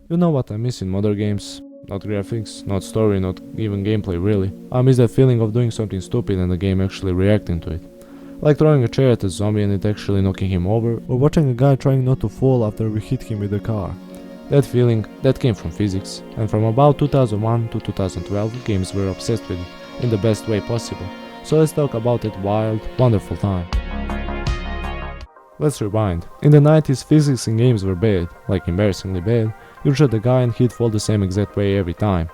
You know what I miss in modern games? Not graphics, not story, not even gameplay really. I miss that feeling of doing something stupid and the game actually reacting to it. Like throwing a chair at a zombie and it actually knocking him over, or watching a guy trying not to fall after we hit him with a car. That feeling, that came from physics, and from about 2001 to 2012 games were obsessed with it, in the best way possible. So let's talk about that wild, wonderful time. Let's rewind. In the 90s physics in games were bad, like embarrassingly bad. You shot the guy and he'd fall the same exact way every time.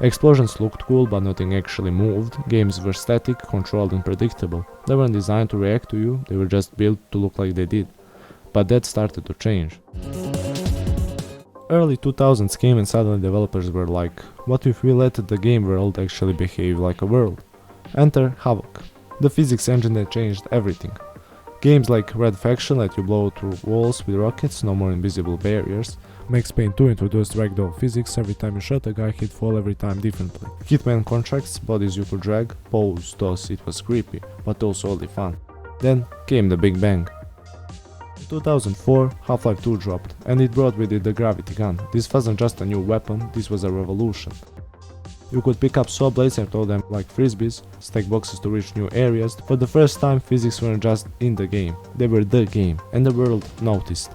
Explosions looked cool but nothing actually moved, games were static, controlled and predictable. They weren't designed to react to you, they were just built to look like they did. But that started to change. Early 2000s came and suddenly developers were like, what if we let the game world actually behave like a world? Enter Havoc, the physics engine that changed everything. Games like Red Faction let you blow through walls with rockets, no more invisible barriers. Max Payne 2 introduced ragdoll physics, every time you shot a guy he'd fall every time differently. Hitman contracts, bodies you could drag, pose, toss, it was creepy, but also oddly fun. Then came the Big Bang. In 2004, Half-Life 2 dropped, and it brought with it the gravity gun. This wasn't just a new weapon, this was a revolution. You could pick up saw blades and throw them like frisbees, stack boxes to reach new areas. For the first time physics weren't just in the game, they were the game, and the world noticed.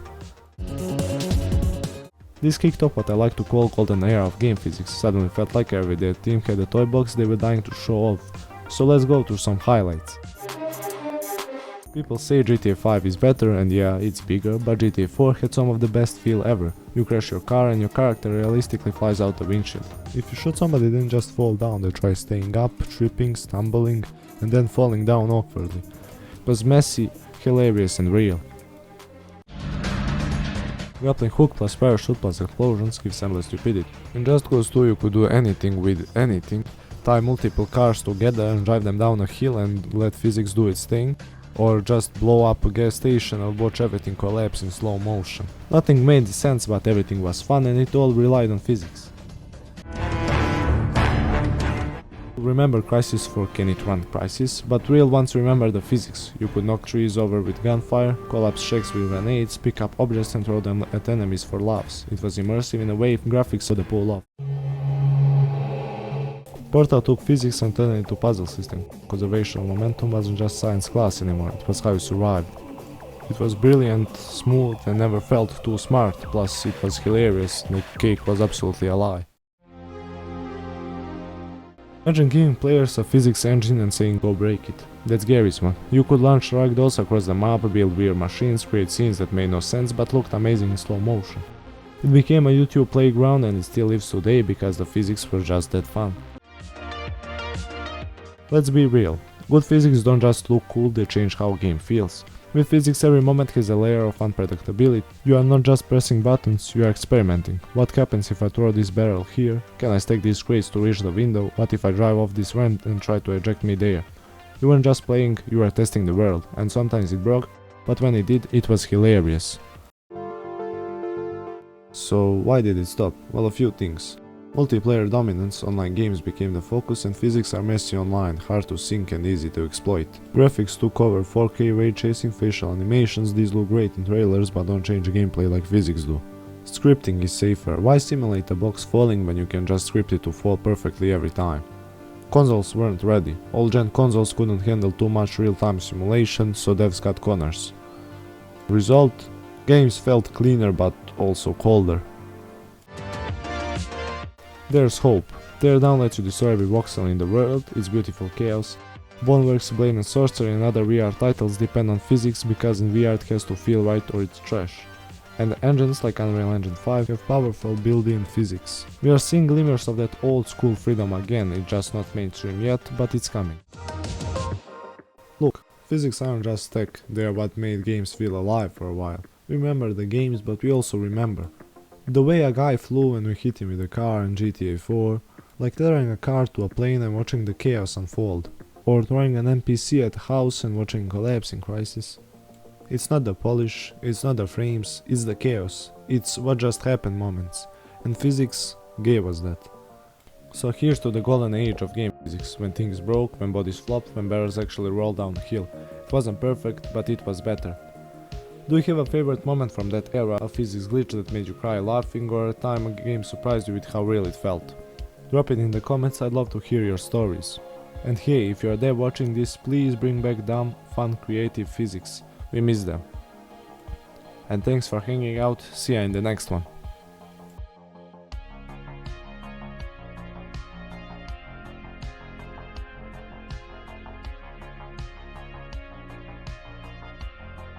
This kicked off what I like to call golden era of game physics. Suddenly felt like every day team had a toy box they were dying to show off. So let's go through some highlights. People say GTA 5 is better, and yeah, it's bigger, but GTA 4 had some of the best feel ever. You crash your car and your character realistically flies out the windshield. If you shoot somebody, they didn't just fall down, they try staying up, tripping, stumbling, and then falling down awkwardly. It was messy, hilarious and real. Grappling hook plus parachute plus explosions gives endless stupidity. In Just Cause 2 you could do anything with anything, tie multiple cars together and drive them down a hill and let physics do its thing, or just blow up a gas station or watch everything collapse in slow motion. Nothing made sense, but everything was fun and it all relied on physics. Remember Crisis 4 can it run Crisis, but real ones remember the physics. You could knock trees over with gunfire, collapse shacks with grenades, pick up objects and throw them at enemies for laughs. It was immersive in a way graphics so the pull off. Portal took physics and turned it into puzzle system. Conservational momentum wasn't just science class anymore, it was how you survived. It was brilliant, smooth and never felt too smart, plus it was hilarious, the cake was absolutely a lie. Imagine giving players a physics engine and saying go break it. That's Gary's one. You could launch ragdolls across the map, build weird machines, create scenes that made no sense but looked amazing in slow motion. It became a YouTube playground and it still lives today because the physics were just that fun. Let's be real, good physics don't just look cool, they change how a game feels. With physics every moment has a layer of unpredictability. You are not just pressing buttons, you are experimenting. What happens if I throw this barrel here? Can I stack these crates to reach the window? What if I drive off this vent and try to eject me there? You weren't just playing, you were testing the world, and sometimes it broke, but when it did, it was hilarious. So why did it stop? Well, a few things. Multiplayer dominance, online games became the focus and physics are messy online, hard to sync and easy to exploit. Graphics took over 4K ray tracing, facial animations, these look great in trailers but don't change gameplay like physics do. Scripting is safer, why simulate a box falling when you can just script it to fall perfectly every time? Consoles weren't ready, old-gen consoles couldn't handle too much real-time simulation, so devs cut corners. Result? Games felt cleaner but also colder. There's hope. Teardown lets you destroy every voxel in the world, it's beautiful chaos. Boneworks, Blade and Sorcery and other VR titles depend on physics because in VR it has to feel right or it's trash. And engines like Unreal Engine 5 have powerful built-in physics. We are seeing glimmers of that old school freedom again, it's just not mainstream yet, but it's coming. Look, physics aren't just tech, they are what made games feel alive for a while. We remember the games, but we also remember. The way a guy flew when we hit him with a car in GTA 4, like throwing a car to a plane and watching the chaos unfold, or throwing an NPC at a house and watching collapse in Crisis. It's not the polish, it's not the frames, it's the chaos, it's what just happened moments, and physics gave us that. So here's to the golden age of game physics, when things broke, when bodies flopped, when barrels actually rolled down a hill. It wasn't perfect, but it was better. Do you have a favorite moment from that era, a physics glitch that made you cry laughing, or a time a game surprised you with how real it felt? Drop it in the comments, I'd love to hear your stories. And hey, if you're there watching this, please bring back dumb, fun, creative physics. We miss them. And thanks for hanging out, see ya in the next one.